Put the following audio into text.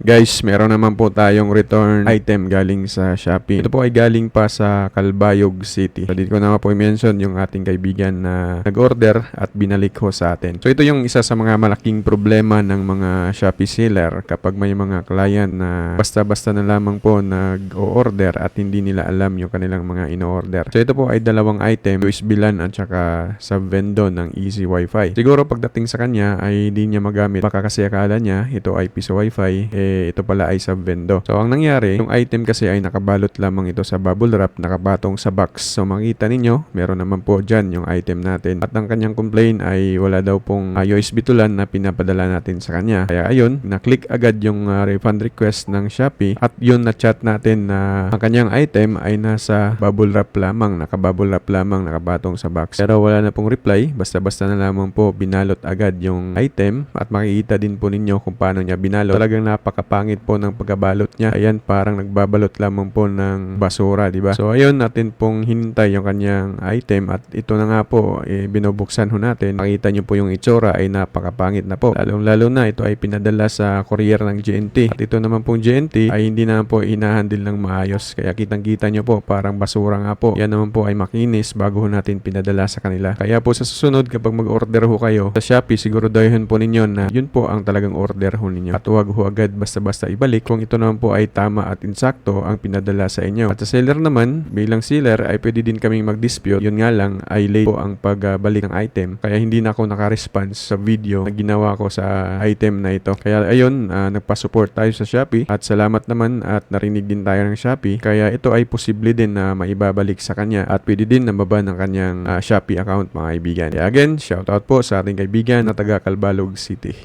Guys, meron naman po tayong return item galing sa Shopee. Ito po ay galing pa sa Calbayog City. So, dito ko na po i-mention yung ating kaibigan na nag-order at binalik ho sa atin. So, ito yung isa sa mga malaking problema ng mga Shopee seller kapag may mga client na basta-basta na lamang po nag-o-order at hindi nila alam yung kanilang mga in-order. So, ito po ay dalawang item, USB LAN at saka sub-vendo ng Easy Wi-Fi. Siguro pagdating sa kanya ay hindi niya magamit. Baka kasi akala niya ito ay piso Wi-Fi, ito pala ay sub-vendo. So, ang nangyari, yung item kasi ay nakabalot lamang ito sa bubble wrap, nakapatong sa box. So, makita ninyo, meron naman po dyan yung item natin. At ang kanyang complaint ay wala daw pong USB to LAN na pinapadala natin sa kanya. Kaya ayun, na-click agad yung refund request ng Shopee at yun na-chat natin na ang kanyang item ay nasa bubble wrap lamang, nakabubble wrap lamang, nakapatong sa box. Pero wala na pong reply, basta-basta na lamang po binalot agad yung item at makikita din po ninyo kung paano niya binalot. Talagang napakapangit po ng pagkabalot niya. Ayan, parang nagbabalot lamang po ng basura, di ba? So ayun, natin pong hinintay yung kanyang item at ito na nga po, binubuksan ho natin. Makita nyo po yung itsura ay napakapangit na po. Lalong-lalo na ito ay pinadala sa courier ng GNT. At ito naman pong GNT ay hindi na po inahandle ng maayos. Kaya kitang-kita nyo po, parang basura nga po. Yan naman po ay makinis bago ho natin pinadala sa kanila. Kaya po sa susunod, kapag mag-order ho kayo sa Shopee, siguraduhin po ninyo na yun po ang talagang order ho ninyo. At huwag ho agad basta-basta ibalik kung ito naman po ay tama at insakto ang pinadala sa inyo. At sa seller naman, bilang seller ay pwede din kaming mag-dispute. Yun nga lang ay late po ang pagbalik ng item. Kaya hindi na ako naka-response sa video na ginawa ko sa item na ito. Kaya ayun, nagpa-support tayo sa Shopee at salamat naman at narinig din tayo ng Shopee. Kaya ito ay posible din na maibabalik sa kanya at pwede din na maba ng kanyang Shopee account, mga kaibigan. Kaya again, shoutout po sa ating kaibigan na taga Calbayog City.